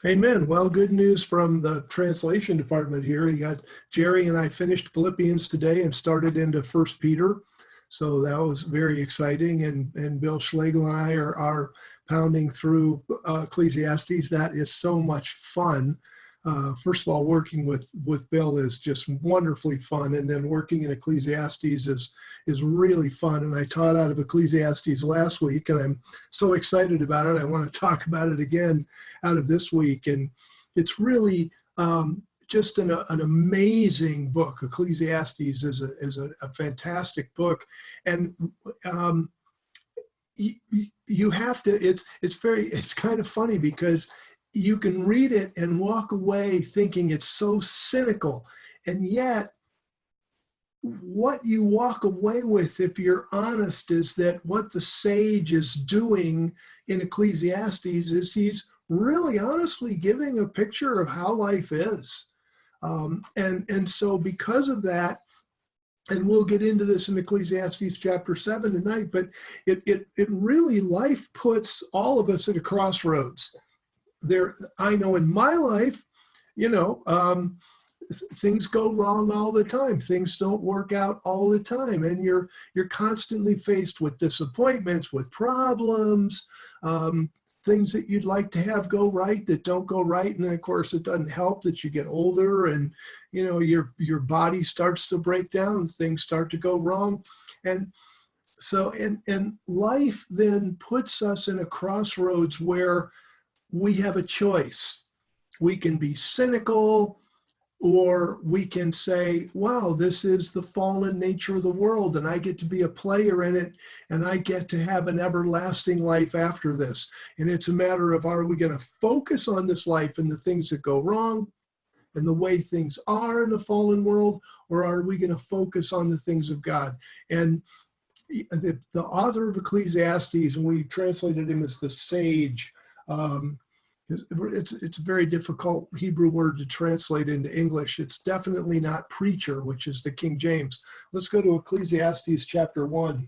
Amen. Well, good news from the translation department here. You got Jerry and I finished Philippians today and started into First Peter. So that was very exciting. And Bill Schlegel and I are pounding through Ecclesiastes. That is so much fun. First of all, working with Bill is just wonderfully fun. And then working in Ecclesiastes is really fun. And I taught out of Ecclesiastes last week, and I'm so excited about it. I want to talk about it again out of this week. And it's really just an amazing book. Ecclesiastes is a fantastic book. And you have to, it's kind of funny because you can read it and walk away thinking it's so cynical. And yet, what you walk away with, if you're honest, is that what the sage is doing in Ecclesiastes is he's really honestly giving a picture of how life is. And so because of that, and we'll get into this in Ecclesiastes chapter 7 tonight, but it really, life puts all of us at a crossroads. I know in my life, things go wrong all the time. Things don't work out all the time. And you're constantly faced with disappointments, with problems, things that you'd like to have go right that don't go right. And then of course it doesn't help that you get older and, your body starts to break down and things start to go wrong. And so, and life then puts us in a crossroads where we have a choice. We can be cynical, or we can say, wow, this is the fallen nature of the world, and I get to be a player in it, and I get to have an everlasting life after this. And it's a matter of, are we going to focus on this life and the things that go wrong and the way things are in the fallen world, or are we going to focus on the things of God? And the author of Ecclesiastes, and we translated him as the sage, it's a very difficult Hebrew word to translate into English. It's definitely not preacher, which is the King James. Let's go to Ecclesiastes chapter 1.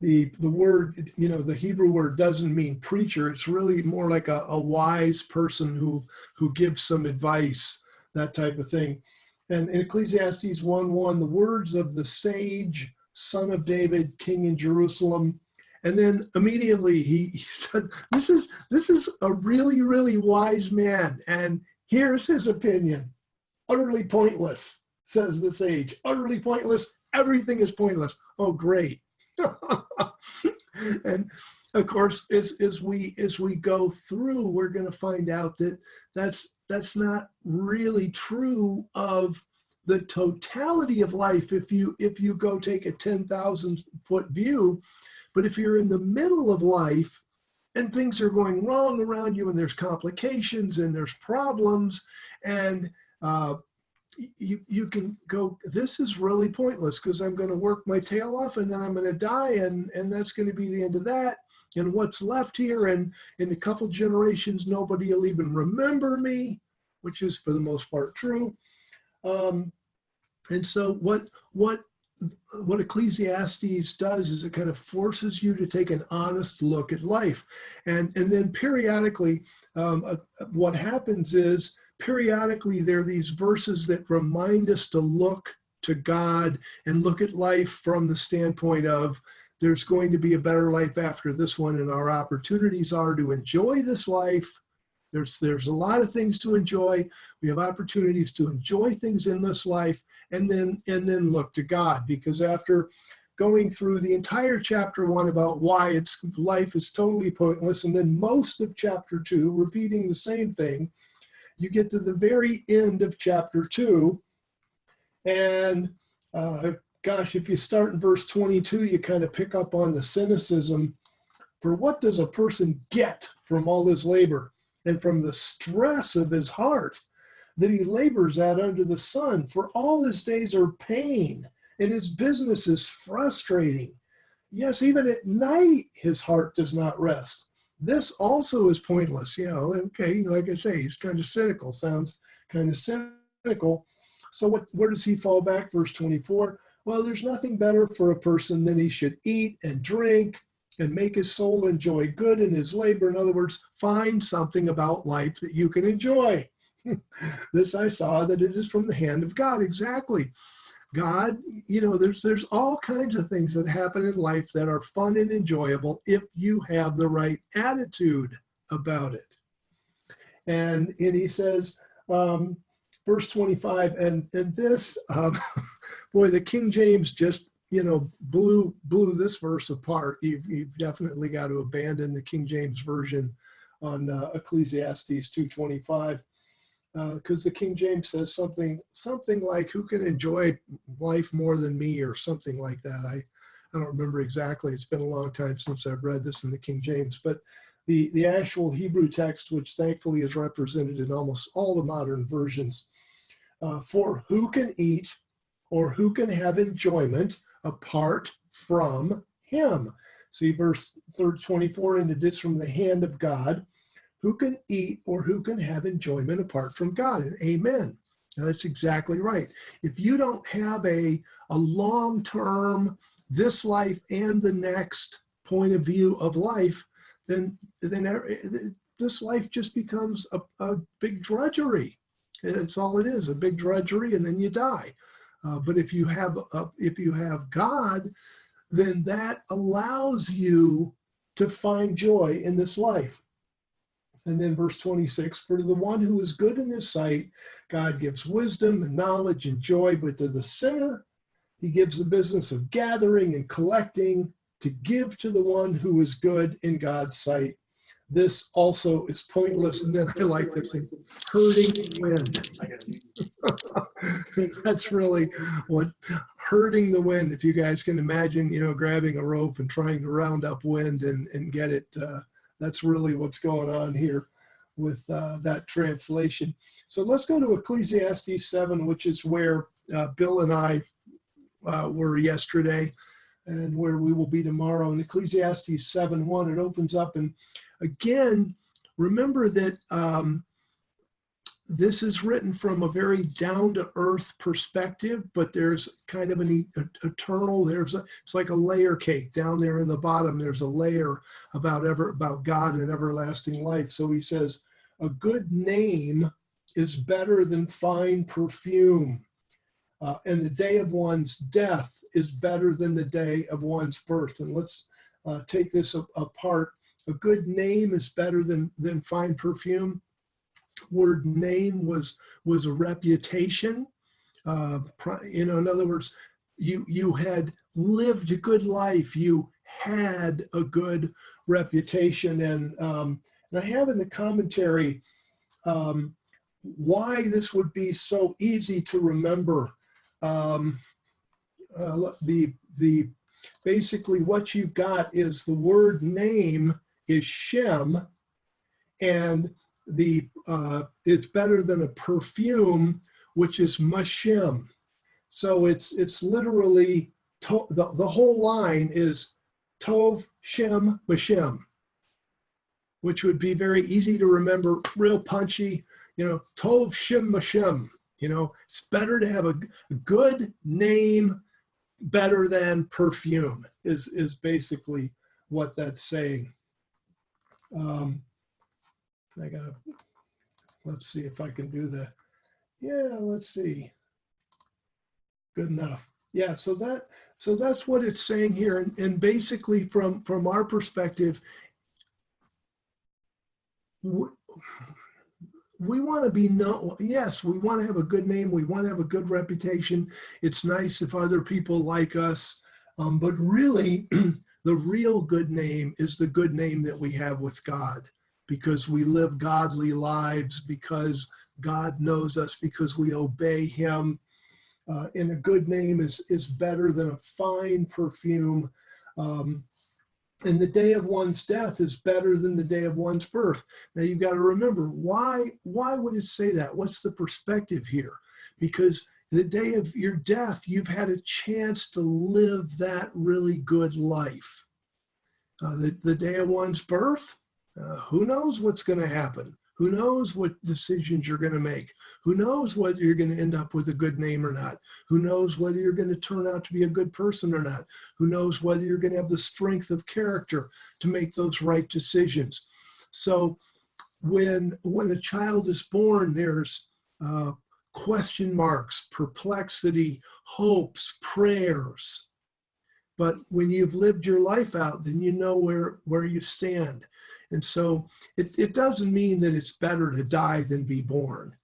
The word, the Hebrew word doesn't mean preacher. It's really more like a wise person who gives some advice, that type of thing. And in Ecclesiastes 1:1, the words of the sage, son of David, king in Jerusalem. And then immediately he said, this is a really, really wise man. And here's his opinion. Utterly pointless, says the sage. Utterly pointless. Everything is pointless. Oh, great. And of course, as we go through, we're going to find out that that's not really true of the totality of life. If you go take a 10,000-foot view. But if you're in the middle of life and things are going wrong around you and there's complications and there's problems and you can go, this is really pointless because I'm going to work my tail off and then I'm going to die and that's going to be the end of that. And what's left here, and in a couple generations, nobody will even remember me, which is for the most part true. And so what Ecclesiastes does is it kind of forces you to take an honest look at life. And then periodically, what happens is periodically there are these verses that remind us to look to God and look at life from the standpoint of there's going to be a better life after this one, and our opportunities are to enjoy this life. There's a lot of things to enjoy. We have opportunities to enjoy things in this life, and then look to God. Because after going through the entire chapter 1 about why life is totally pointless, and then most of chapter 2 repeating the same thing, you get to the very end of chapter 2, and gosh, if you start in verse 22, you kind of pick up on the cynicism. For what does a person get from all his labor? And from the stress of his heart that he labors at under the sun, for all his days are pain, and his business is frustrating. Yes, even at night his heart does not rest. This also is pointless. Okay, like I say, he's kind of cynical, sounds kind of cynical. So where does he fall back? Verse 24, well, there's nothing better for a person than he should eat and drink and make his soul enjoy good in his labor. In other words, find something about life that you can enjoy. This I saw, that it is from the hand of God. Exactly. God, there's all kinds of things that happen in life that are fun and enjoyable if you have the right attitude about it. And he says, verse 25, and this, boy, the King James just, blew this verse apart. You've definitely got to abandon the King James version on Ecclesiastes 2:25. Because the King James says something like, who can enjoy life more than me, or something like that. I don't remember exactly. It's been a long time since I've read this in the King James, but the actual Hebrew text, which thankfully is represented in almost all the modern versions, for who can eat or who can have enjoyment apart from him. See verse 24, and it is from the hand of God. Who can eat or who can have enjoyment apart from God? And amen. Now, that's exactly right. If you don't have a long-term, this life and the next point of view of life, then this life just becomes a big drudgery. It's all it is, a big drudgery, and then you die. But if you have God, then that allows you to find joy in this life. And then verse 26, for to the one who is good in his sight, God gives wisdom and knowledge and joy, but to the sinner, he gives the business of gathering and collecting to give to the one who is good in God's sight. This also is pointless. And then I like this thing, herding wind. That's really what herding the wind, if you guys can imagine, grabbing a rope and trying to round up wind and get it. That's really what's going on here with that translation. So let's go to Ecclesiastes 7, which is where Bill and I were yesterday and where we will be tomorrow. In Ecclesiastes 7:1, it opens up. And again, remember that this is written from a very down-to-earth perspective, but there's kind of an eternal, it's like a layer cake down there in the bottom. There's a layer about God and everlasting life. So he says, a good name is better than fine perfume, and the day of one's death is better than the day of one's birth. And let's take this apart. A good name is better than fine perfume. Word name was a reputation. In other words, you had lived a good life. You had a good reputation. And I have in the commentary why this would be so easy to remember. Basically what you've got is the word name is Shem, and it's better than a perfume, which is Mashem. So it's literally the whole line is Tov Shem Mashem, which would be very easy to remember, real punchy. Tov Shem Mashem. It's better to have a good name, better than perfume. Is basically what that's saying. Let's see if I can do that. Yeah, let's see. Good enough. Yeah, so that's what it's saying here. And basically from our perspective, we want to be known. Yes, we want to have a good name. We want to have a good reputation. It's nice if other people like us. But really, the real good name is the good name that we have with God, because we live godly lives, because God knows us, because we obey him. And a good name is better than a fine perfume. And the day of one's death is better than the day of one's birth. Now you've got to remember, why would it say that? What's the perspective here? Because the day of your death, you've had a chance to live that really good life. The day of one's birth, who knows what's going to happen? Who knows what decisions you're going to make? Who knows whether you're going to end up with a good name or not? Who knows whether you're going to turn out to be a good person or not? Who knows whether you're going to have the strength of character to make those right decisions? So when a child is born, there's question marks, perplexity, hopes, prayers. But when you've lived your life out, then you know where you stand. And so it doesn't mean that it's better to die than be born.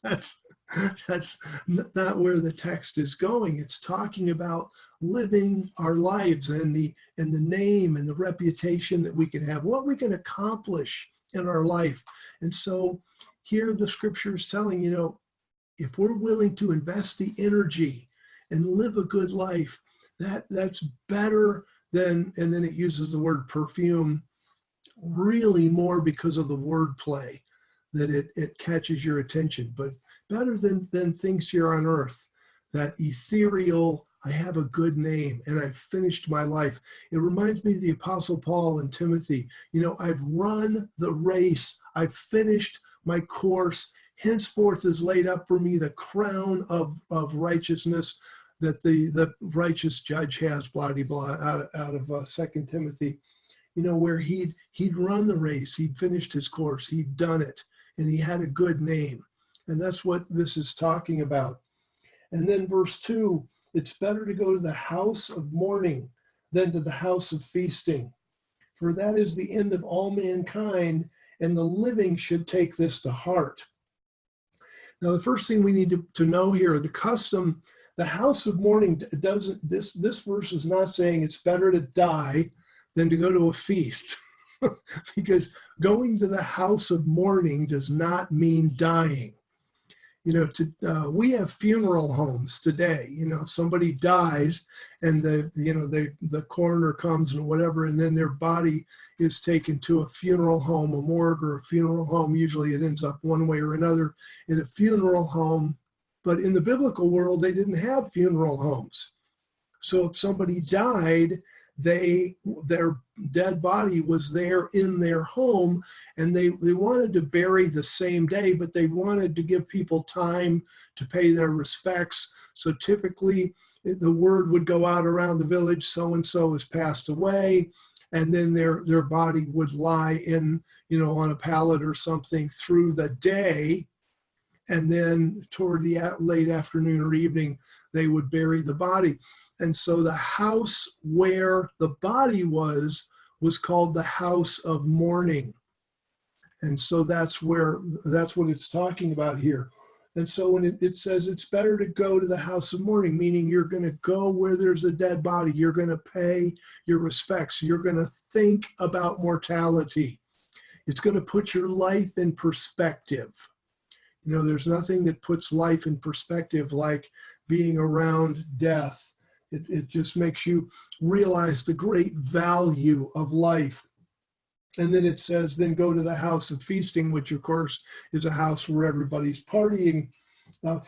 That's not where the text is going. It's talking about living our lives and the name and the reputation that we can have, what we can accomplish in our life. And so here the scripture is telling, if we're willing to invest the energy and live a good life, that's better than, and then it uses the word perfume really more because of the wordplay, that it catches your attention, but better than things here on earth, that ethereal, I have a good name and I've finished my life. It reminds me of the Apostle Paul and Timothy. I've run the race, I've finished my course, henceforth is laid up for me the crown of righteousness that the righteous judge has, blah, blah, blah, out of 2 Timothy, where he'd run the race, he'd finished his course, he'd done it, and he had a good name. And that's what this is talking about. And then verse 2, it's better to go to the house of mourning than to the house of feasting, for that is the end of all mankind, and the living should take this to heart. Now, the first thing we need to know here, the custom, the house of mourning doesn't, this verse is not saying it's better to die than to go to a feast, because going to the house of mourning does not mean dying. We have funeral homes today. Somebody dies, and the coroner comes and whatever, and then their body is taken to a funeral home, a morgue or a funeral home. Usually it ends up one way or another in a funeral home. But in the biblical world, they didn't have funeral homes. So if somebody died, their dead body was there in their home, and they wanted to bury the same day, but they wanted to give people time to pay their respects. So typically the word would go out around the village, so-and-so has passed away, and then their body would lie in, on a pallet or something through the day. And then toward the late afternoon or evening, they would bury the body. And so the house where the body was called the house of mourning. And so that's what it's talking about here. And so when it says it's better to go to the house of mourning, meaning you're going to go where there's a dead body, you're going to pay your respects, you're going to think about mortality. It's going to put your life in perspective. There's nothing that puts life in perspective like being around death. It just makes you realize the great value of life. And then it says, then go to the house of feasting, which of course is a house where everybody's partying.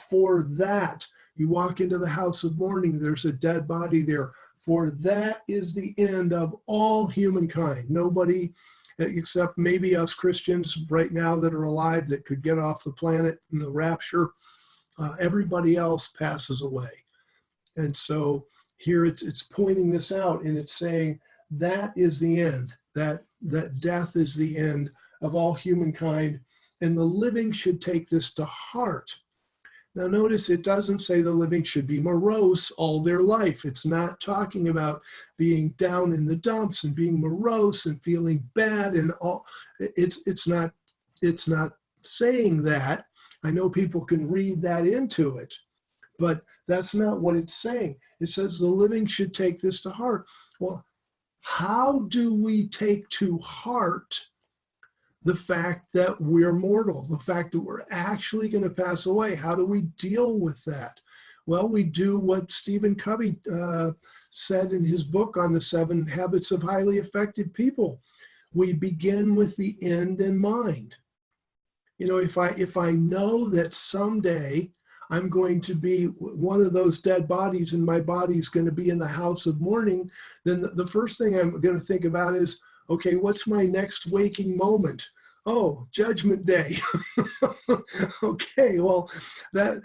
For that, you walk into the house of mourning, there's a dead body there. For that is the end of all humankind. Nobody, except maybe us Christians right now that are alive that could get off the planet in the rapture, everybody else passes away. And so here it's pointing this out, and it's saying that is the end, that death is the end of all humankind, and the living should take this to heart. Now notice it doesn't say the living should be morose all their life. It's not talking about being down in the dumps and being morose and feeling bad and all. It's not saying that. I know people can read that into it, but that's not what it's saying. It says the living should take this to heart. Well, how do we take to heart the fact that we're mortal, the fact that we're actually going to pass away? How do we deal with that? Well, we do what Stephen Covey said in his book on the 7 Habits of Highly Effective People. We begin with the end in mind. If I know that someday I'm going to be one of those dead bodies and my body's going to be in the house of mourning, then the first thing I'm going to think about is, okay, what's my next waking moment? Oh, Judgment Day. Okay, well, that,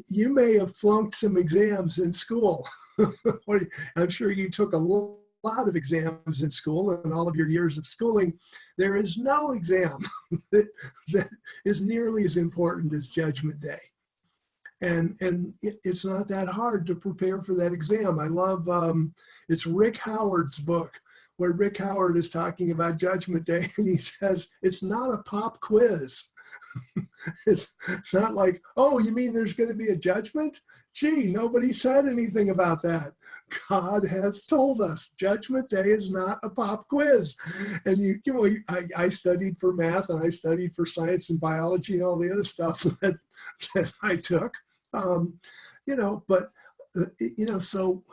you may have flunked some exams in school. I'm sure you took a lot of exams in school and all of your years of schooling. There is no exam that is nearly as important as Judgment Day. And it's not that hard to prepare for that exam. I love, it's Rick Howard's book, where Rick Howard is talking about Judgment Day, and he says, it's not a pop quiz. It's not like, oh, you mean there's going to be a judgment? Gee, nobody said anything about that. God has told us Judgment Day is not a pop quiz. And I studied for math, and I studied for science and biology and all the other stuff that I took.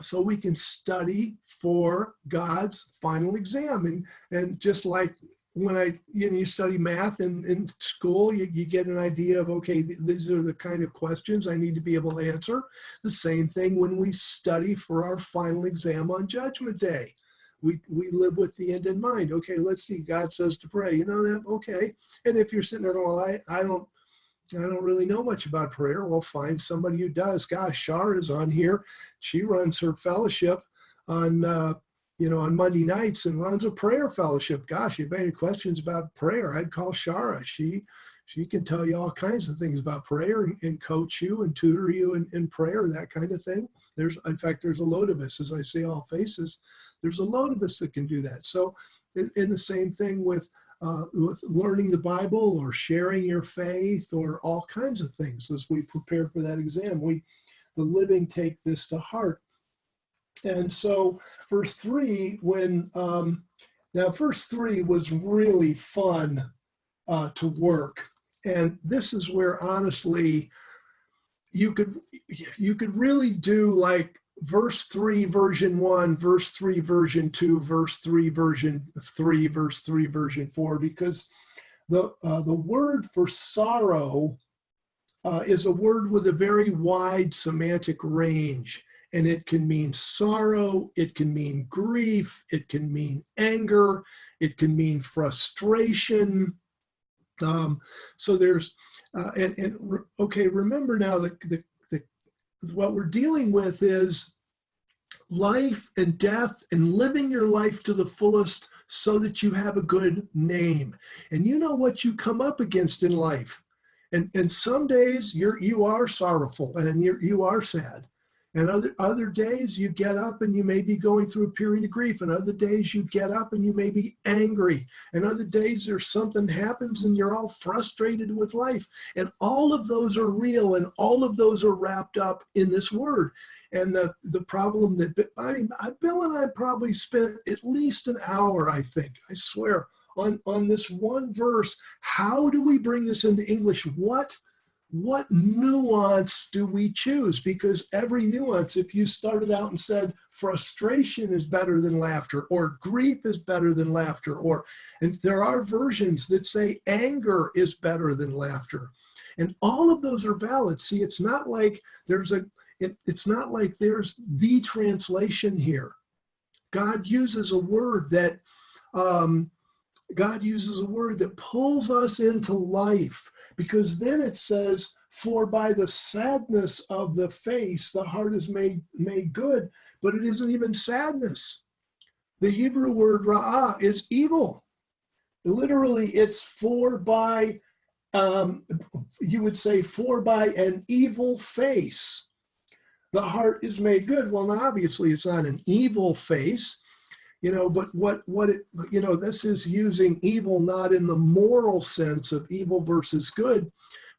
So we can study for God's final exam. And just like when you study math in school, you get an idea of, okay, these are the kind of questions I need to be able to answer. The same thing when we study for our final exam on Judgment Day. We live with the end in mind. Okay, let's see, God says to pray, that, okay. And if you're sitting there going, well, I don't really know much about prayer. Well, find somebody who does. Gosh, Shar is on here. She runs her fellowship on Monday nights and runs a prayer fellowship. Gosh, if you have any questions about prayer, I'd call Shara. She can tell you all kinds of things about prayer and coach you and tutor you in prayer, that kind of thing. In fact, there's a load of us, as I say, all faces. There's a load of us that can do that. So in the same thing with learning the Bible or sharing your faith or all kinds of things as we prepare for that exam. The living take this to heart. And so verse 3, verse 3 was really fun to work. And this is where, honestly, you could really do like verse 3, version 1, verse 3, version 2, verse 3, version 3, verse 3, version 4, because the word for sorrow is a word with a very wide semantic range. And it can mean sorrow, it can mean grief, it can mean anger, it can mean frustration. So there's, okay, remember now what we're dealing with is life and death and living your life to the fullest so that you have a good name. And you know what you come up against in life. And some days you are sorrowful and you are sad. And other days you get up and you may be going through a period of grief. And other days you get up and you may be angry. And other days there's something happens and you're all frustrated with life. And all of those are real and all of those are wrapped up in this word. And the problem that, Bill and I probably spent at least an hour, I think, I swear, on this one verse. How do we bring this into English? What nuance do we choose? Because every nuance, if you started out and said frustration is better than laughter, or grief is better than laughter, and there are versions that say anger is better than laughter. And all of those are valid. See, it's not like there's the translation here. God uses a word that pulls us into life, because then it says, for by the sadness of the face, the heart is made good, but it isn't even sadness. The Hebrew word ra'ah is evil. Literally, it's you would say, for by an evil face, the heart is made good. Well, now, obviously, it's not an evil face. But this is using evil not in the moral sense of evil versus good,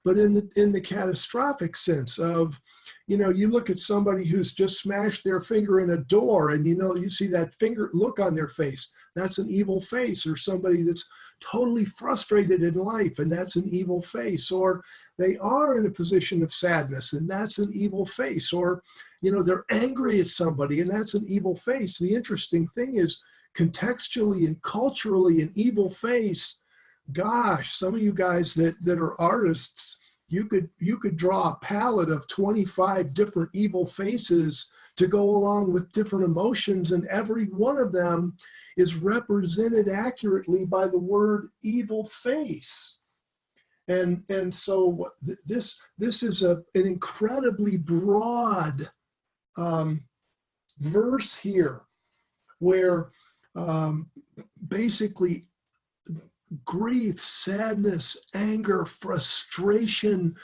but in the catastrophic sense of, you look at somebody who's just smashed their finger in a door and, you see that finger look on their face. That's an evil face. Or somebody that's totally frustrated in life, and that's an evil face. Or they are in a position of sadness, and that's an evil face. Or, they're angry at somebody, and that's an evil face. The interesting thing is, contextually and culturally, an evil face, gosh, some of you guys that are artists, you could draw a palette of 25 different evil faces to go along with different emotions, and every one of them is represented accurately by the word evil face. And so this is an incredibly broad verse here, where basically grief, sadness, anger, frustration,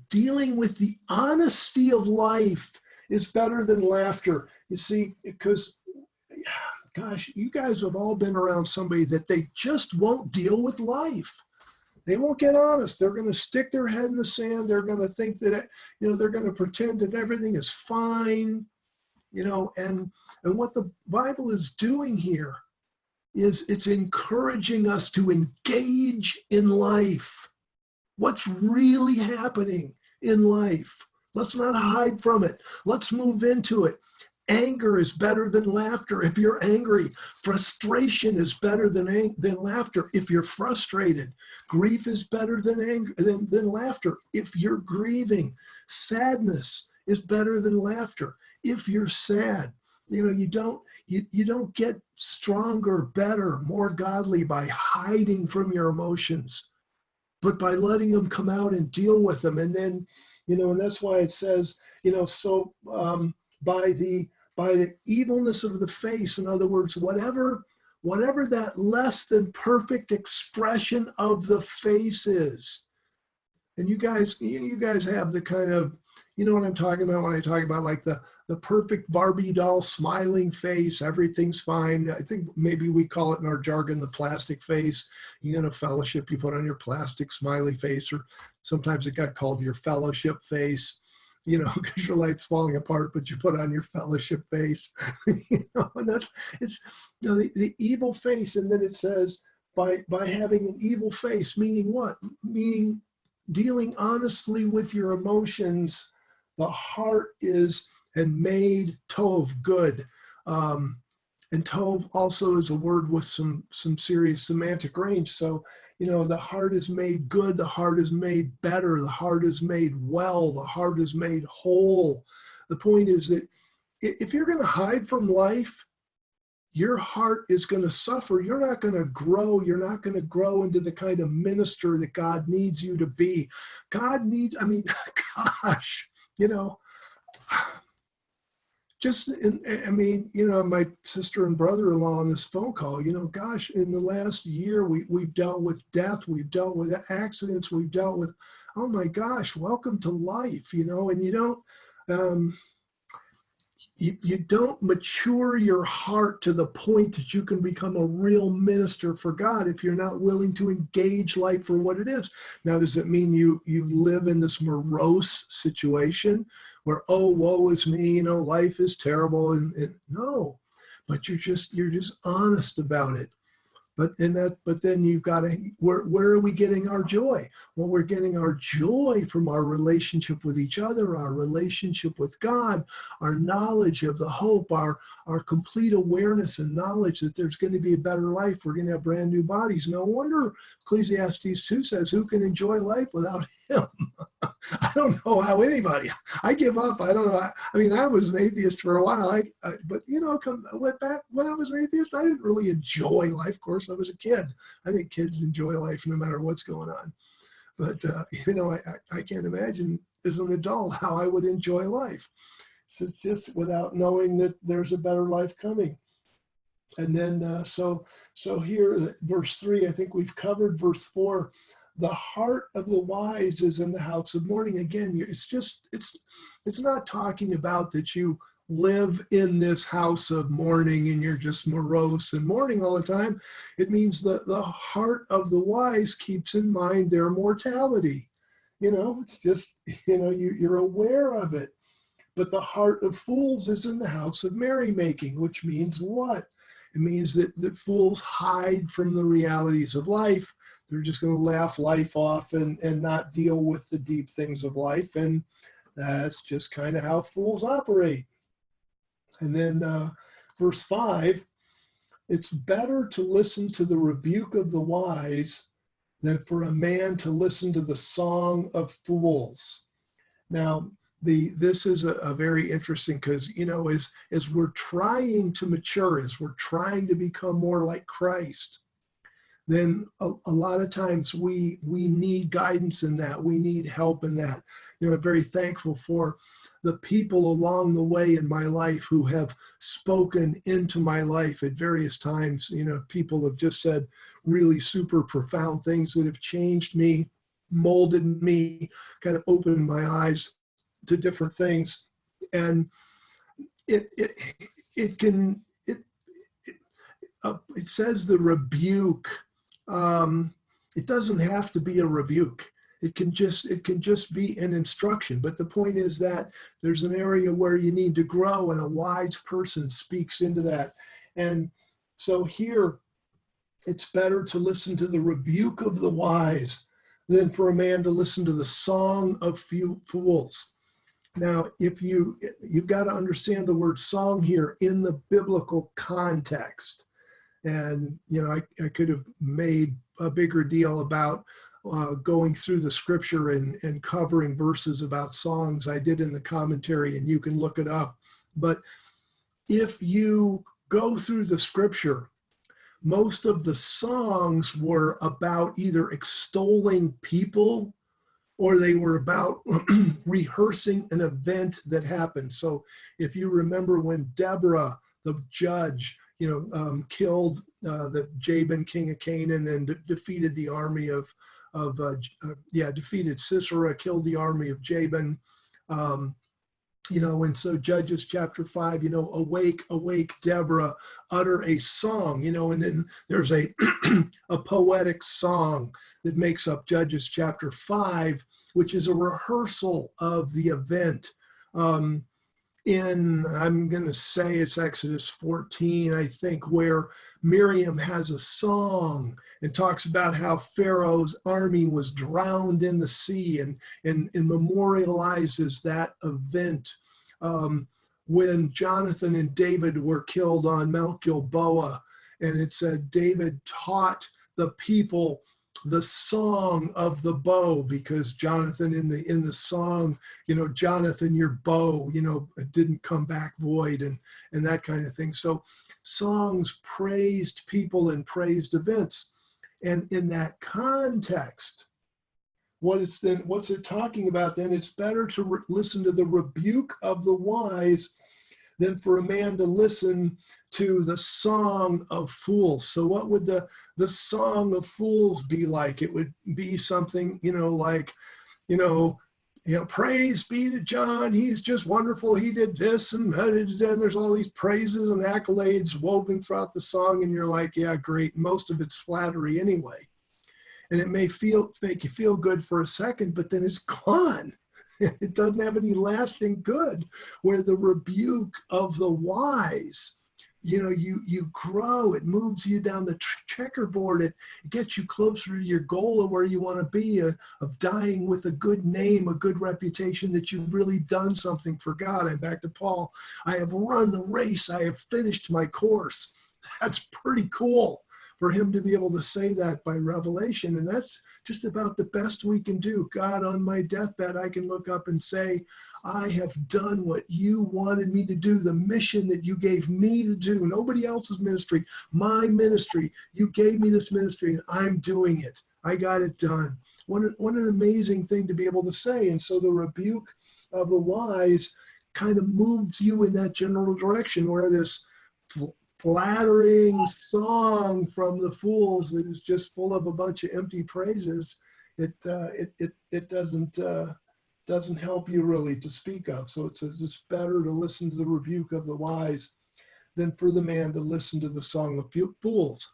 dealing with the honesty of life is better than laughter. You see, because, gosh, you guys have all been around somebody that they just won't deal with life. They won't get honest. They're going to stick their head in the sand. They're going to think that, they're going to pretend that everything is fine, and what the Bible is doing here is it's encouraging us to engage in life. What's really happening in life? Let's not hide from it. Let's move into it. Anger is better than laughter if you're angry. Frustration is better than laughter if you're frustrated. Grief is better than laughter if you're grieving. Sadness is better than laughter if you're sad. You don't get stronger, better, more godly by hiding from your emotions, but by letting them come out and deal with them. And then, and that's why it says, by the evilness of the face, in other words, whatever that less than perfect expression of the face is. And you guys have the kind of, what I'm talking about when I talk about like the perfect Barbie doll smiling face, everything's fine. I think maybe we call it in our jargon the plastic face. Fellowship, you put on your plastic smiley face, or sometimes it got called your fellowship face, because your life's falling apart, but you put on your fellowship face, and it's the evil face. And then it says by having an evil face, meaning what? Meaning dealing honestly with your emotions. The heart is and made tov, good. And tov also is a word with some serious semantic range. So, the heart is made good, the heart is made better, the heart is made well, the heart is made whole. The point is that if you're going to hide from life, your heart is going to suffer. You're not going to grow. You're not going to grow into the kind of minister that God needs you to be. God needs, gosh, my sister and brother-in-law on this phone call, gosh, in the last year, we've dealt with death, we've dealt with accidents, we've dealt with, oh my gosh, welcome to life, and you don't mature your heart to the point that you can become a real minister for God if you're not willing to engage life for what it is. Now, does it mean you live in this morose situation where, oh, woe is me, life is terrible? And no, but you're just honest about it. But then you've got to, where are we getting our joy? Well, we're getting our joy from our relationship with each other, our relationship with God, our knowledge of the hope, our complete awareness and knowledge that there's going to be a better life. We're going to have brand new bodies. No wonder Ecclesiastes 2 says, who can enjoy life without him? I don't know how anybody, I give up. I don't know. I was an atheist for a while. But went back when I was an atheist, I didn't really enjoy life. Of course, I was a kid. I think kids enjoy life no matter what's going on. But, I can't imagine as an adult how I would enjoy life. So just without knowing that there's a better life coming. And then, so here, verse 3, I think we've covered verse 4. The heart of the wise is in the house of mourning. Again, it's not talking about that you live in this house of mourning and you're just morose and mourning all the time. It means that the heart of the wise keeps in mind their mortality. It's just, you're aware of it. But the heart of fools is in the house of merrymaking, which means what? It means that fools hide from the realities of life. They're just going to laugh life off and not deal with the deep things of life. And that's just kind of how fools operate. And then verse 5, it's better to listen to the rebuke of the wise than for a man to listen to the song of fools. Now, this is a very interesting, because, as we're trying to mature, as we're trying to become more like Christ, then a lot of times we need guidance in that. We need help in that. I'm very thankful for the people along the way in my life who have spoken into my life at various times. People have just said really super profound things that have changed me, molded me, kind of opened my eyes to different things. And it says the rebuke. It doesn't have to be a rebuke. It can just be an instruction. But the point is that there's an area where you need to grow, and a wise person speaks into that. And so here, it's better to listen to the rebuke of the wise than for a man to listen to the song of fools. Now, you've got to understand the word song here in the biblical context. And, I could have made a bigger deal about going through the scripture and covering verses about songs. I did in the commentary, and you can look it up. But if you go through the scripture, most of the songs were about either extolling people, or they were about rehearsing an event that happened. So if you remember when Deborah, the judge, killed the Jabin, king of Canaan, and defeated the army defeated Sisera, killed the army of Jabin. And so Judges chapter 5, awake, awake, Deborah, utter a song, and then there's a poetic song that makes up Judges chapter 5, which is a rehearsal of the event. I'm going to say it's Exodus 14, I think, where Miriam has a song and talks about how Pharaoh's army was drowned in the sea, and memorializes that event. When Jonathan and David were killed on Mount Gilboa, and it said David taught the people the song of the bow, because Jonathan in the song, Jonathan, your bow, it didn't come back void, and that kind of thing. So songs praised people and praised events. And in that context, what's it talking about then? It's better to listen to the rebuke of the wise than for a man to listen to the song of fools. So what would the song of fools be like? It would be something, like, praise be to John, he's just wonderful, he did this, and there's all these praises and accolades woven throughout the song, and you're like, yeah, great. Most of it's flattery anyway. And it may make you feel good for a second, but then it's gone. It doesn't have any lasting good. Where the rebuke of the wise, you grow, it moves you down the checkerboard, it gets you closer to your goal of where you want to be, of dying with a good name, a good reputation, that you've really done something for God. I'm back to Paul. I have run the race, I have finished my course. That's pretty cool for him to be able to say that by revelation. And that's just about the best we can do. God, on my deathbed, I can look up and say, I have done what you wanted me to do, the mission that you gave me to do, nobody else's ministry, my ministry. You gave me this ministry and I'm doing it. I got it done. What an amazing thing to be able to say. And so the rebuke of the wise kind of moves you in that general direction, where this flattering song from the fools that is just full of a bunch of empty praises, it doesn't help you really to speak of. So it says it's better to listen to the rebuke of the wise than for the man to listen to the song of fools.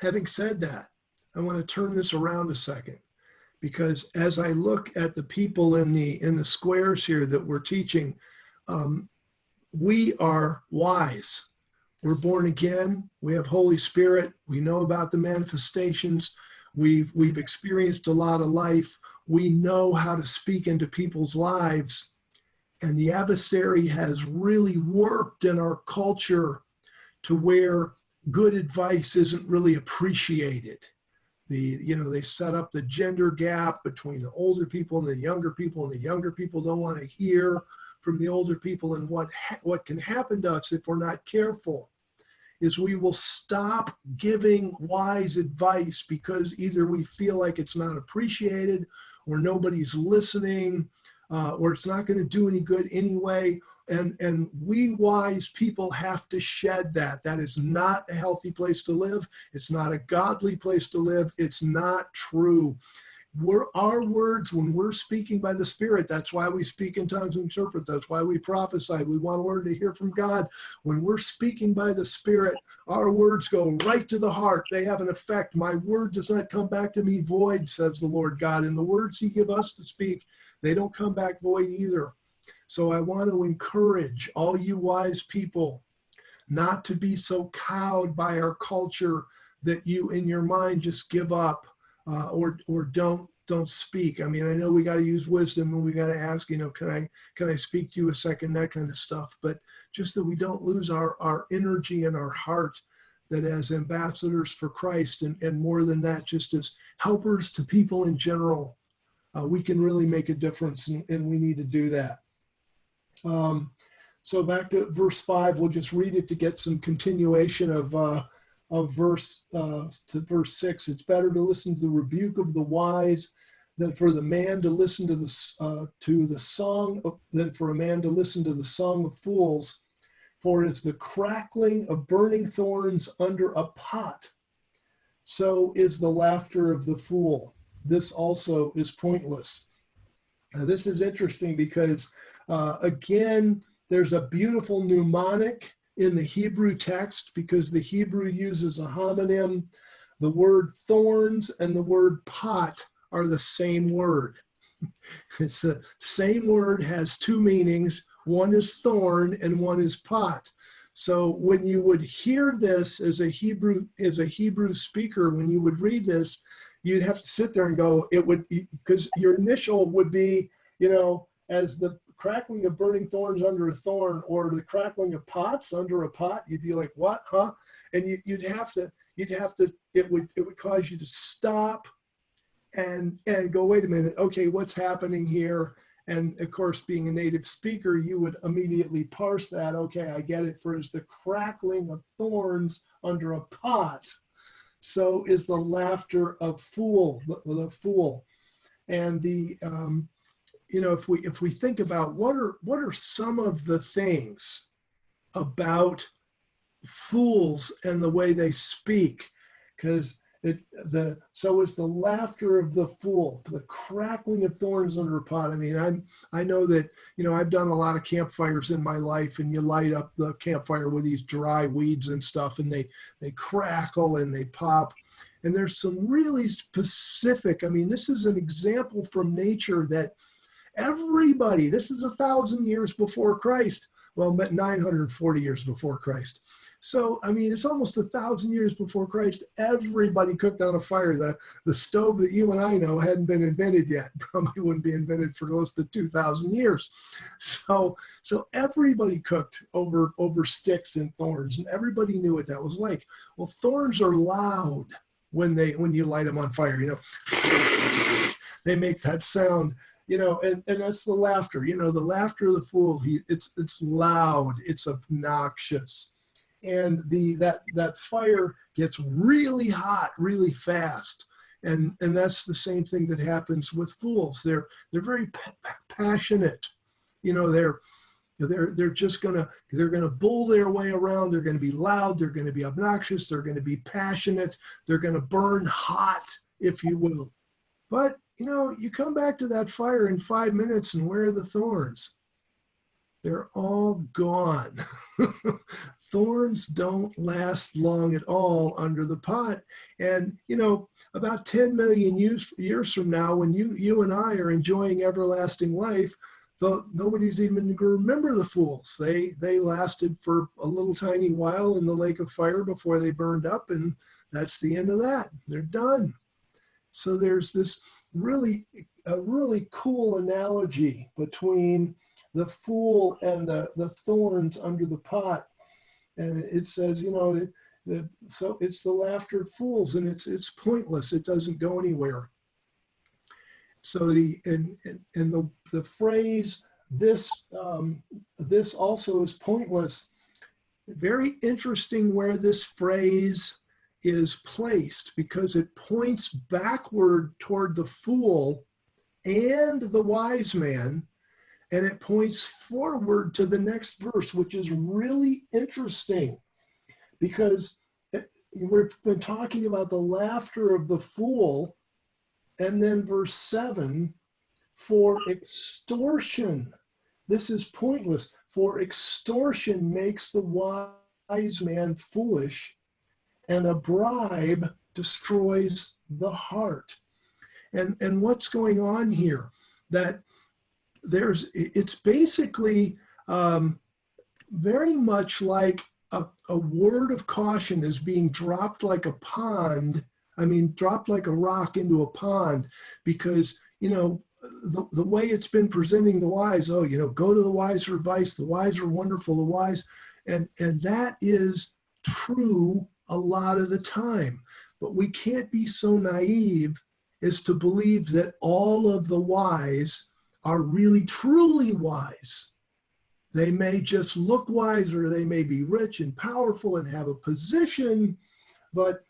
Having said that, I want to turn this around a second, because as I look at the people in the squares here that we're teaching, we are wise. We're born again. We have Holy Spirit. We know about the manifestations. We've experienced a lot of life. We know how to speak into people's lives. And the adversary has really worked in our culture to where good advice isn't really appreciated. they set up the gender gap between the older people and the younger people, and the younger people don't want to hear from the older people. And what can happen to us if we're not careful is we will stop giving wise advice because either we feel like it's not appreciated, or nobody's listening, or it's not going to do any good anyway. And we wise people have to shed that. That is not a healthy place to live. It's not a godly place to live. It's not true. Our words, when we're speaking by the Spirit, that's why we speak in tongues and interpret. That's why we prophesy. We want to learn to hear from God. When we're speaking by the Spirit, our words go right to the heart. They have an effect. My word does not come back to me void, says the Lord God. And the words he gives us to speak, they don't come back void either. So I want to encourage all you wise people not to be so cowed by our culture that you, in your mind, just give up. Or don't speak. I mean, I know we got to use wisdom, and we got to ask, can I speak to you a second, that kind of stuff. But just that we don't lose our energy and our heart, that as ambassadors for Christ, and more than that, just as helpers to people in general, we can really make a difference, and we need to do that. So back to verse 5, we'll just read it to get some continuation of verse to verse 6. It's better to listen to the rebuke of the wise than for the man to listen to the song than for a man to listen to the song of fools. For it is the crackling of burning thorns under a pot. So is the laughter of the fool. This also is pointless. Now, this is interesting because again, there's a beautiful mnemonic in the Hebrew text, because the Hebrew uses a homonym. The word thorns and the word pot are the same word. It's the same word, has two meanings. One is thorn and one is pot. So when you would hear this as a Hebrew speaker, when you would read this, you'd have to sit there and go, because your initial would be, as the crackling of burning thorns under a thorn, or the crackling of pots under a pot. You'd be like, what, huh? And it would cause you to stop and go, wait a minute, okay, what's happening here? And of course, being a native speaker, you would immediately parse that. Okay, I get it. For is the crackling of thorns under a pot, so is the laughter of the fool. And if we think about what are some of the things about fools and the way they speak, because so is the laughter of the fool, the crackling of thorns under a pot. I mean, I know that I've done a lot of campfires in my life, and you light up the campfire with these dry weeds and stuff, and they crackle and they pop. And there's some really specific. I mean, this is an example from nature that everybody, this is 1,000 years before Christ, well, 940 years before Christ. So, I mean, it's almost 1,000 years before Christ. Everybody cooked on a fire. The stove that you and I know hadn't been invented yet. Probably wouldn't be invented for close to 2,000 years. So everybody cooked over sticks and thorns, and everybody knew what that was like. Well, thorns are loud when you light them on fire. They make that sound. And that's the laughter, the laughter of the fool. It's loud, it's obnoxious. And that fire gets really hot, really fast. And that's the same thing that happens with fools. They're very passionate. They're just they're gonna bull their way around. They're gonna be loud. They're gonna be obnoxious. They're gonna be passionate. They're gonna burn hot, if you will. But you come back to that fire in 5 minutes, and where are the thorns? They're all gone. Thorns don't last long at all under the pot. And, about 10 million years from now, when you and I are enjoying everlasting life, nobody's even going to remember the fools. They lasted for a little tiny while in the lake of fire before they burned up, and that's the end of that. They're done. So there's this really cool analogy between the fool and the thorns under the pot. And it says, So it's the laughter of fools, and it's pointless. It doesn't go anywhere. So the phrase this this also is pointless. Very interesting where this phrase is placed, because it points backward toward the fool and the wise man, and it points forward to the next verse, which is really interesting, because we've been talking about the laughter of the fool, and then verse 7, for extortion. This is pointless. For extortion makes the wise man foolish, and a bribe destroys the heart. And what's going on here? That it's basically very much like a word of caution is being dropped like a pond. I mean, dropped like a rock into a pond, because, the way it's been presenting the wise, go to the wise for advice. The wise are wonderful, the wise. And that is true a lot of the time. But we can't be so naive as to believe that all of the wise are really truly wise. They may just look wise, or they may be rich and powerful and have a position, but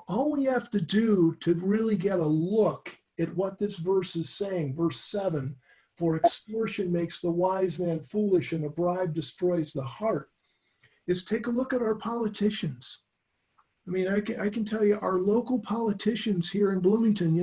all we have to do to really get a look at what this verse is saying, verse 7, for extortion makes the wise man foolish, and a bribe destroys the heart, is take a look at our politicians. I mean, I can tell you, our local politicians here in Bloomington,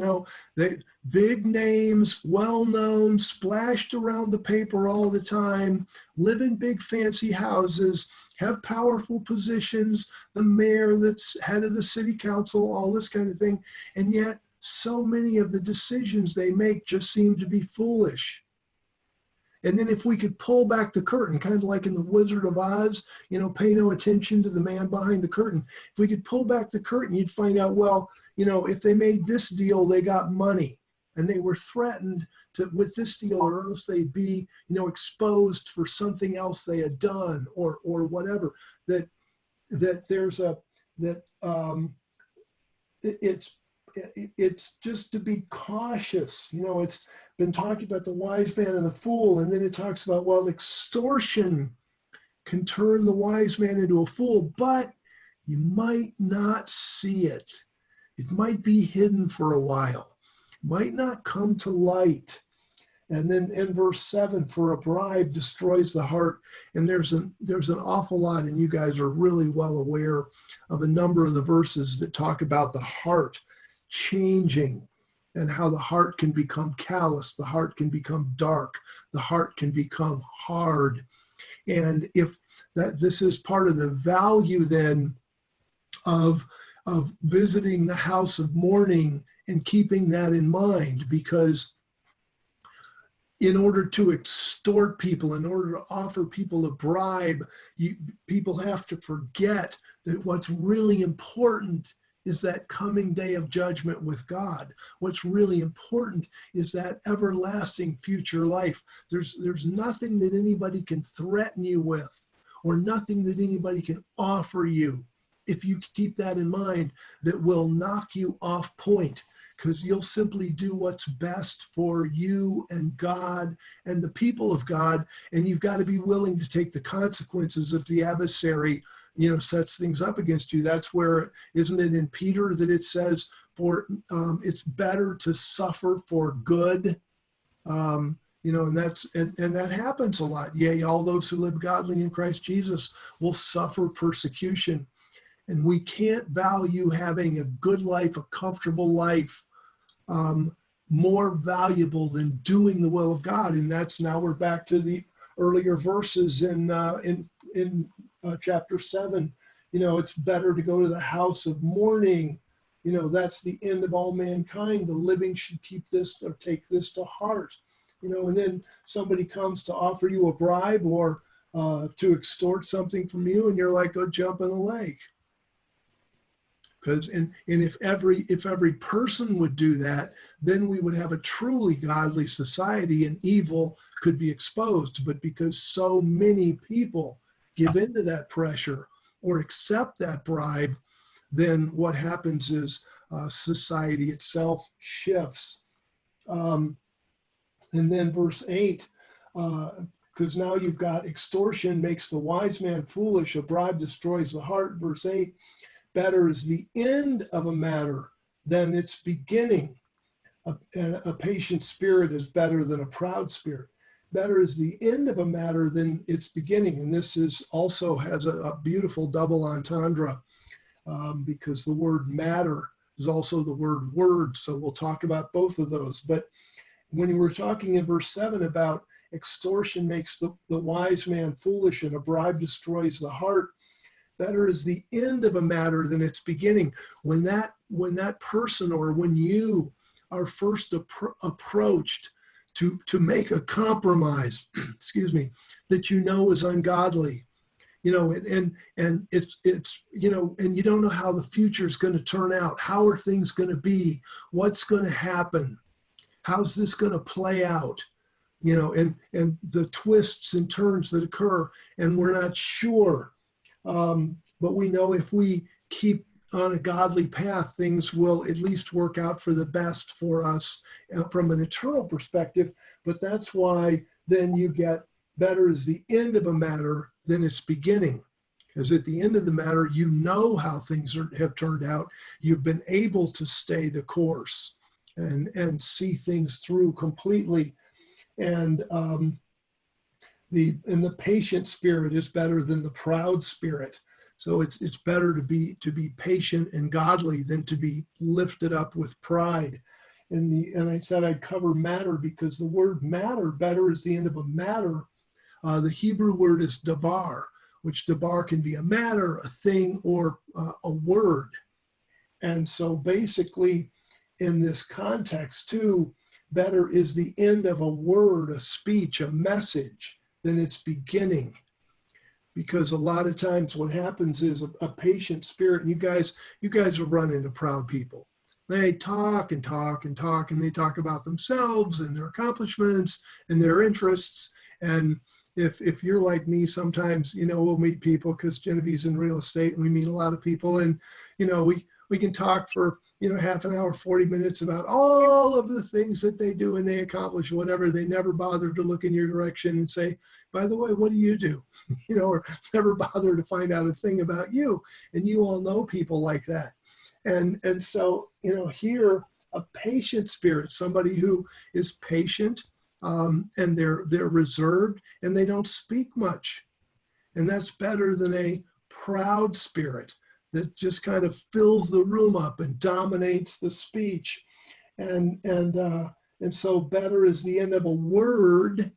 they big names, well-known, splashed around the paper all the time, live in big fancy houses, have powerful positions, the mayor that's head of the city council, all this kind of thing. And yet so many of the decisions they make just seem to be foolish. And then if we could pull back the curtain, kind of like in The Wizard of Oz, pay no attention to the man behind the curtain. If we could pull back the curtain, you'd find out, well, if they made this deal, they got money, and they were threatened with this deal, or else they'd be, exposed for something else they had done, or whatever. It's just to be cautious. It's been talking about the wise man and the fool, and then it talks about, well, extortion can turn the wise man into a fool, but you might not see it. It might be hidden for a while, might not come to light. And then in verse 7, for a bribe destroys the heart. And there's an awful lot, and you guys are really well aware of a number of the verses that talk about the heart changing, and how the heart can become callous, the heart can become dark, the heart can become hard. And if this is part of the value then of visiting the house of mourning and keeping that in mind, because in order to extort people, in order to offer people a bribe, people have to forget that what's really important is that coming day of judgment with God. What's really important is that everlasting future life. There's nothing that anybody can threaten you with, or nothing that anybody can offer you, if you keep that in mind, that will knock you off point, because you'll simply do what's best for you and God and the people of God, and you've got to be willing to take the consequences if the adversary sets things up against you. That's where, isn't it in Peter that it says, for it's better to suffer for good, and that happens a lot. Yea, all those who live godly in Christ Jesus will suffer persecution. And we can't value having a good life, a comfortable life, more valuable than doing the will of God. And that's, now we're back to the earlier verses in chapter 7. It's better to go to the house of mourning. That's the end of all mankind. The living should keep this, or take this to heart. And then somebody comes to offer you a bribe, or to extort something from you, and you're like, go jump in the lake. Because if every person would do that, then we would have a truly godly society, and evil could be exposed. But because so many people give in to that pressure or accept that bribe, then what happens is society itself shifts. And then verse 8, because now you've got extortion makes the wise man foolish, a bribe destroys the heart. Verse 8, better is the end of a matter than its beginning. A patient spirit is better than a proud spirit. Better is the end of a matter than its beginning. And this is also has a beautiful double entendre, because the word matter is also the word. So we'll talk about both of those. But when we're talking in verse 7 about extortion makes the wise man foolish and a bribe destroys the heart, better is the end of a matter than its beginning. When that person or when you are first approached to make a compromise, excuse me, that you know is ungodly, and it's and you don't know how the future is going to turn out. How are things going to be? What's going to happen? How's this going to play out? And the twists and turns that occur, and we're not sure. But we know if we keep on a godly path, things will at least work out for the best for us from an eternal perspective. But that's why then you get better is the end of a matter than its beginning. Because at the end of the matter, you know how things have turned out. You've been able to stay the course and see things through completely. And the patient spirit is better than the proud spirit. So it's better to be patient and godly than to be lifted up with pride. And I said I'd cover matter because the word matter, better is the end of a matter. The Hebrew word is dabar, which dabar can be a matter, a thing, or a word. And so basically in this context too, better is the end of a word, a speech, a message than its beginning. Because a lot of times what happens is a patient spirit, and you guys have run into proud people. They talk and talk and talk, and they talk about themselves and their accomplishments and their interests. And if you're like me, sometimes, we'll meet people because Genevieve's in real estate and we meet a lot of people, and, we can talk for, half an hour, 40 minutes about all of the things that they do and they accomplish, whatever. They never bother to look in your direction and say, by the way, what do you do? Or never bother to find out a thing about you. And you all know people like that. And so, here, a patient spirit, somebody who is patient, and they're reserved and they don't speak much. And that's better than a proud spirit that just kind of fills the room up and dominates the speech. And so better is the end of a word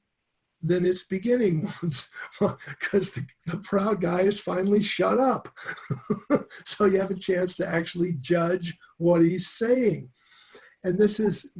than its beginning, because the proud guy is finally shut up. So you have a chance to actually judge what he's saying. And this is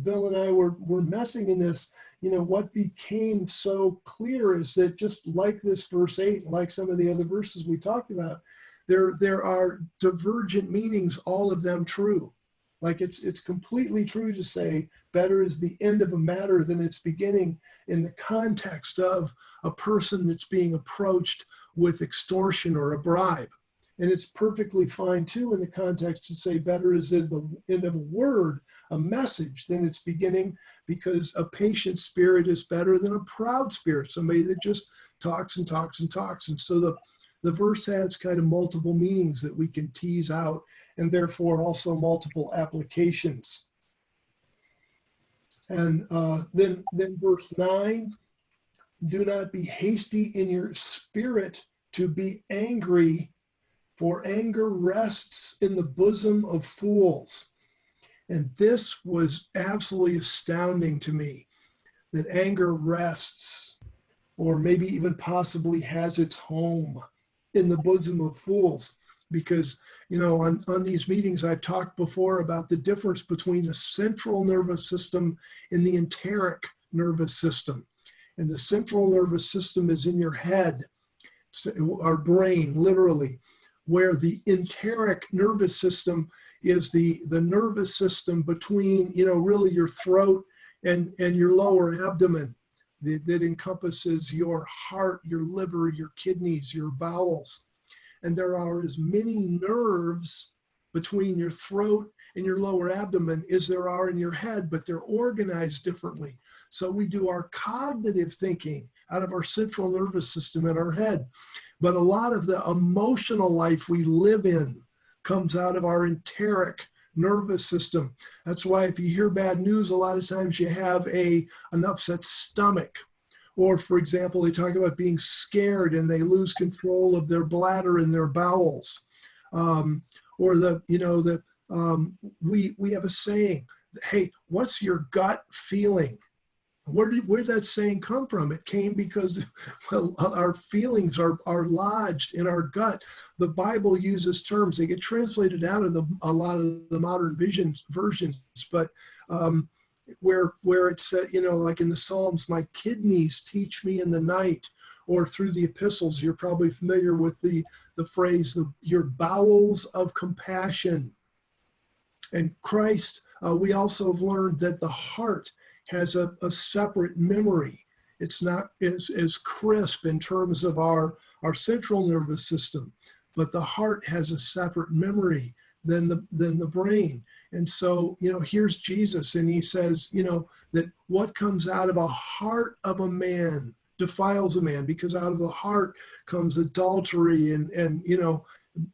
Bill and I were messing in this. What became so clear is that just like this verse 8, like some of the other verses we talked about, there are divergent meanings, all of them true. Like it's completely true to say better is the end of a matter than its beginning in the context of a person that's being approached with extortion or a bribe. And it's perfectly fine too in the context to say better is at the end of a word, a message, than its beginning, because a patient spirit is better than a proud spirit, somebody that just talks and talks and talks. And so the verse has kind of multiple meanings that we can tease out, and therefore also multiple applications. And then verse 9, do not be hasty in your spirit to be angry, for anger rests in the bosom of fools. And this was absolutely astounding to me, that anger rests, or maybe even possibly has its home in the bosom of fools. Because, on these meetings, I've talked before about the difference between the central nervous system and the enteric nervous system. And the central nervous system is in your head, our brain, literally, where the enteric nervous system is the nervous system between, really your throat and your lower abdomen. that encompasses your heart, your liver, your kidneys, your bowels. And there are as many nerves between your throat and your lower abdomen as there are in your head, but they're organized differently. So we do our cognitive thinking out of our central nervous system in our head. But a lot of the emotional life we live in comes out of our enteric nervous system. That's why if you hear bad news, a lot of times you have an upset stomach. Or, for example, they talk about being scared and they lose control of their bladder and their bowels. We have a saying, hey, what's your gut feeling? Where did that saying come from? It came because, well, our feelings are lodged in our gut. The Bible uses terms. They get translated out of a lot of the modern versions, but where it's, like in the Psalms, my kidneys teach me in the night, or through the epistles, you're probably familiar with the phrase, your bowels of compassion. And Christ, we also have learned that the heart has a separate memory. It's not as crisp in terms of our central nervous system, but the heart has a separate memory than the brain. And so, here's Jesus, and he says, that what comes out of a heart of a man defiles a man, because out of the heart comes adultery and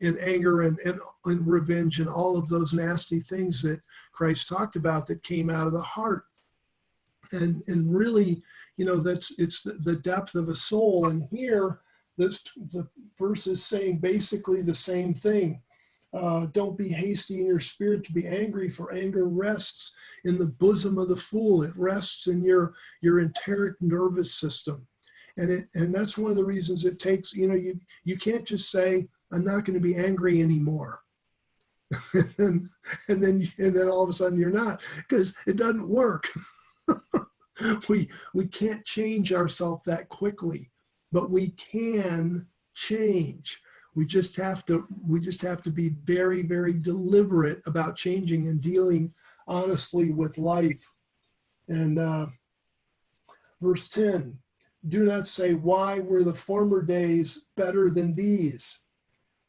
anger and revenge and all of those nasty things that Christ talked about that came out of the heart. And really, it's the depth of a soul. And here, the verse is saying basically the same thing. Don't be hasty in your spirit to be angry, for anger rests in the bosom of the fool. It rests in your enteric nervous system. And that's one of the reasons it takes, you can't just say, I'm not going to be angry anymore. and then all of a sudden you're not, because it doesn't work. We can't change ourselves that quickly, but we can change. We just have to be very, very deliberate about changing and dealing honestly with life. And verse 10, do not say, why were the former days better than these?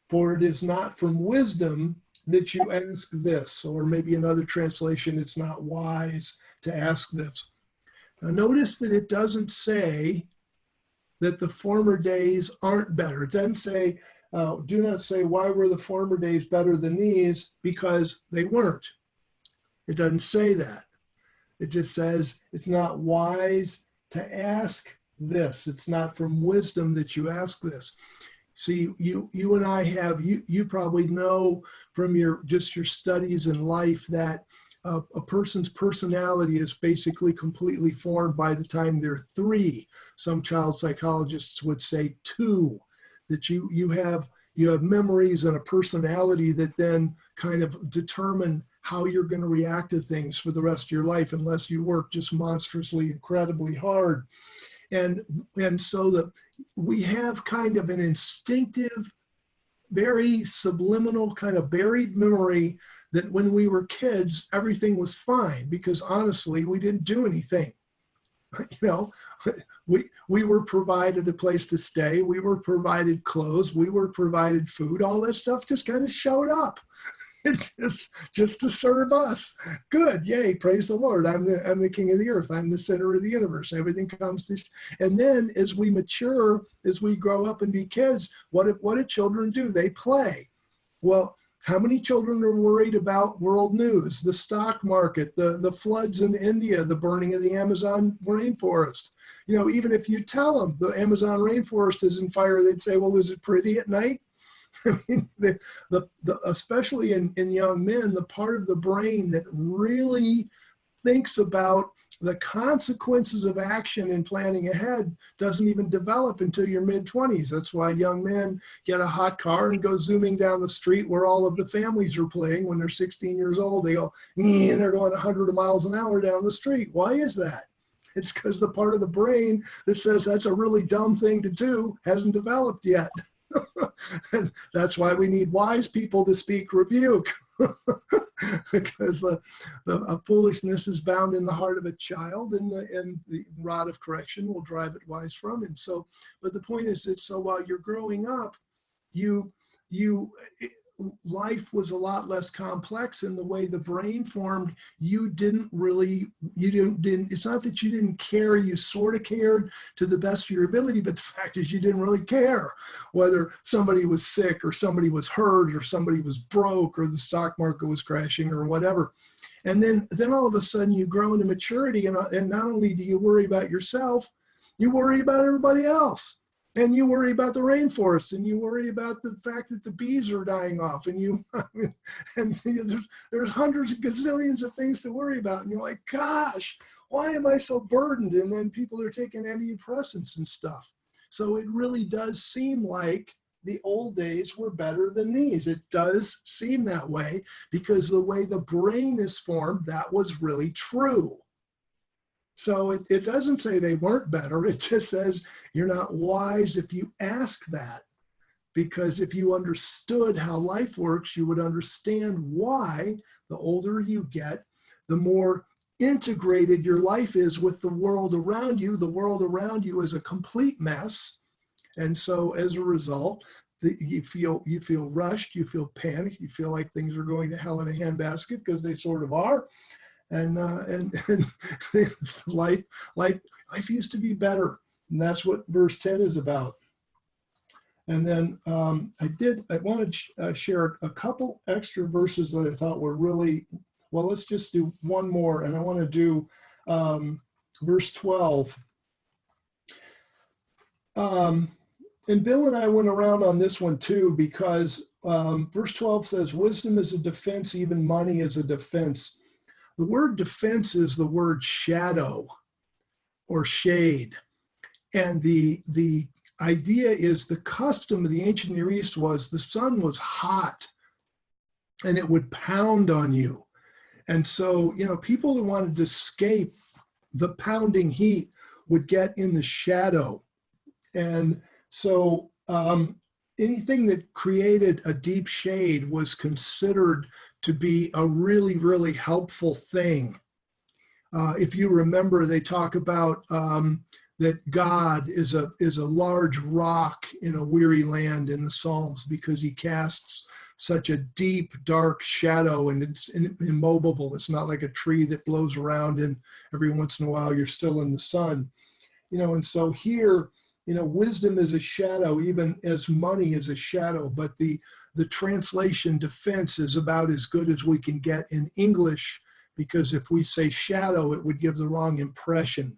For it is not from wisdom that you ask this. Or maybe another translation, it's not wise to ask this. Now notice that it doesn't say that the former days aren't better. It doesn't say, do not say, why were the former days better than these? Because they weren't. It doesn't say that. It just says it's not wise to ask this. It's not from wisdom that you ask this. See, you and I have, you probably know from your studies in life that a person's personality is basically completely formed by the time they're 3. Some child psychologists would say 2, that you have memories and a personality that then kind of determine how you're going to react to things for the rest of your life, unless you work just monstrously, incredibly hard. And so we have kind of an instinctive, very subliminal kind of buried memory that when we were kids, everything was fine, because honestly, we didn't do anything. We were provided a place to stay. We were provided clothes. We were provided food. All that stuff just kind of showed up. just to serve us. Good, yay, praise the Lord. I'm the king of the earth. I'm the center of the universe. Everything comes to, and then as we mature, as we grow up and be kids, what do children do? They play. Well, how many children are worried about world news, the stock market, the floods in India, the burning of the Amazon rainforest? Even if you tell them the Amazon rainforest is in fire, they'd say, well, is it pretty at night? I mean, especially in young men, the part of the brain that really thinks about the consequences of action and planning ahead doesn't even develop until your mid-20s. That's why young men get a hot car and go zooming down the street where all of the families are playing. When they're 16 years old, they go, and they're going 100 miles an hour down the street. Why is that? It's because the part of the brain that says that's a really dumb thing to do hasn't developed yet. And that's why we need wise people to speak rebuke. because the foolishness is bound in the heart of a child, and the rod of correction will drive it wise from him. So, but the point is that so while you're growing up, you life was a lot less complex in the way the brain formed. You didn't, it's not that you didn't care, you sort of cared to the best of your ability, but the fact is you didn't really care whether somebody was sick or somebody was hurt or somebody was broke or the stock market was crashing or whatever. And then all of a sudden you grow into maturity, and not only do you worry about yourself, you worry about everybody else. And you worry about the rainforest, and you worry about the fact that the bees are dying off, and there's hundreds of gazillions of things to worry about, and you're like, gosh, why am I so burdened? And then people are taking antidepressants and stuff. So it really does seem like the old days were better than these. It does seem that way because the way the brain is formed, that was really true. So it doesn't say they weren't better. It just says you're not wise if you ask that. Because if you understood how life works, you would understand why the older you get, the more integrated your life is with the world around you. The world around you is a complete mess. And so as a result, you feel rushed, you feel panicked, you feel like things are going to hell in a handbasket, because they sort of are. And life used to be better, and that's what verse 10 is about. And then I wanted to share a couple extra verses that I thought were really well. Let's just do one more, and I want to do verse 12. And Bill and I went around on this one too, because verse 12 says, "Wisdom is a defense; even money is a defense." The word defense is the word shadow or shade. And the idea is, the custom of the ancient Near East was the sun was hot and it would pound on you. And so, people who wanted to escape the pounding heat would get in the shadow. And so anything that created a deep shade was considered to be a really, really helpful thing. If you remember, they talk about that God is a large rock in a weary land in the Psalms, because he casts such a deep, dark shadow, and it's immobile. It's not like a tree that blows around and every once in a while you're still in the sun. And so here, wisdom is a shadow, even as money is a shadow. But the translation defense is about as good as we can get in English, because if we say shadow, it would give the wrong impression.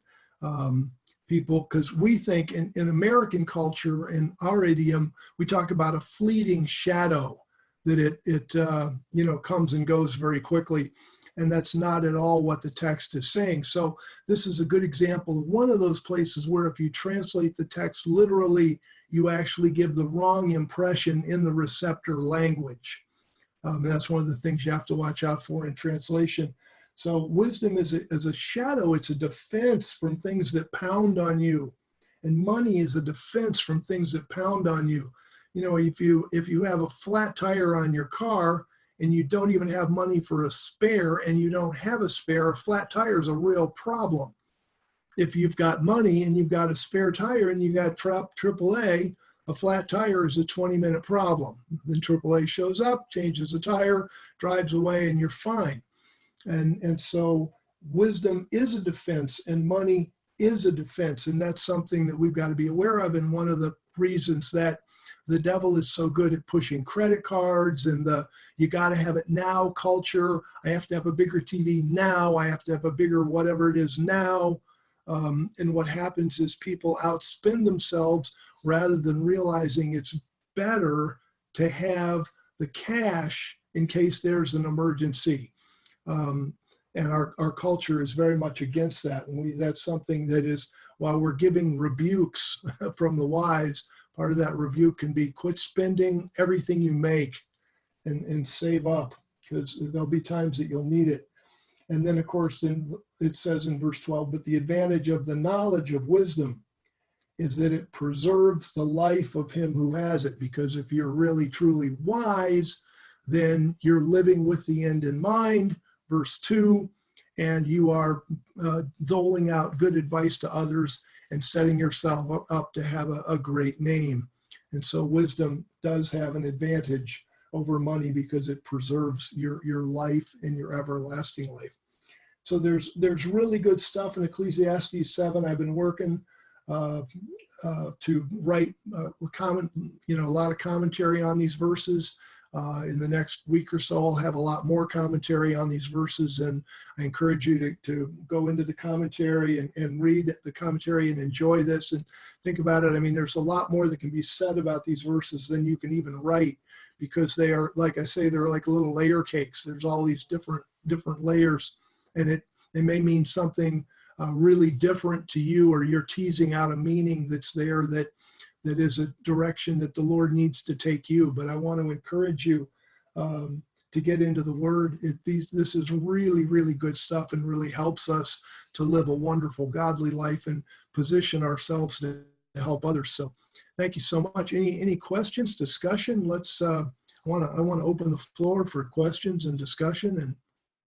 Because we think in American culture, in our idiom, we talk about a fleeting shadow, that it comes and goes very quickly. And that's not at all what the text is saying. So this is a good example of one of those places where if you translate the text literally, you actually give the wrong impression in the receptor language. That's one of the things you have to watch out for in translation. So wisdom is a shadow. It's a defense from things that pound on you. And money is a defense from things that pound on you. If you have a flat tire on your car, and you don't even have money for a spare, and you don't have a spare, a flat tire is a real problem. If you've got money and you've got a spare tire and you got AAA, a flat tire is a 20-minute problem. Then AAA shows up, changes the tire, drives away, and you're fine. And so wisdom is a defense, and money is a defense. And that's something that we've got to be aware of. And one of the reasons that the devil is so good at pushing credit cards and you got to have it now culture. I have to have a bigger TV now. I have to have a bigger whatever it is now. And what happens is people outspend themselves rather than realizing it's better to have the cash in case there's an emergency. And our culture is very much against that. And that's something that is, while we're giving rebukes from the wise, part of that rebuke can be quit spending everything you make and save up, because there'll be times that you'll need it. And then, of course, it says in verse 12, but the advantage of the knowledge of wisdom is that it preserves the life of him who has it. Because if you're really, truly wise, then you're living with the end in mind, verse 2, and you are doling out good advice to others and setting yourself up to have a great name. And so wisdom does have an advantage over money because it preserves your life and your everlasting life. So there's really good stuff in Ecclesiastes 7. I've been working to write a lot of commentary on these verses. In the next week or so, I'll have a lot more commentary on these verses, and I encourage you to go into the commentary and read the commentary and enjoy this and think about it. I mean, there's a lot more that can be said about these verses than you can even write, because they are, like I say, they're like little layer cakes. There's all these different layers, and it may mean something really different to you, or you're teasing out a meaning that's there that is a direction that the Lord needs to take you. But I want to encourage you to get into the Word. This is really, really good stuff, and really helps us to live a wonderful, godly life and position ourselves to help others. So thank you so much. Any questions, discussion? I want to open the floor for questions and discussion. And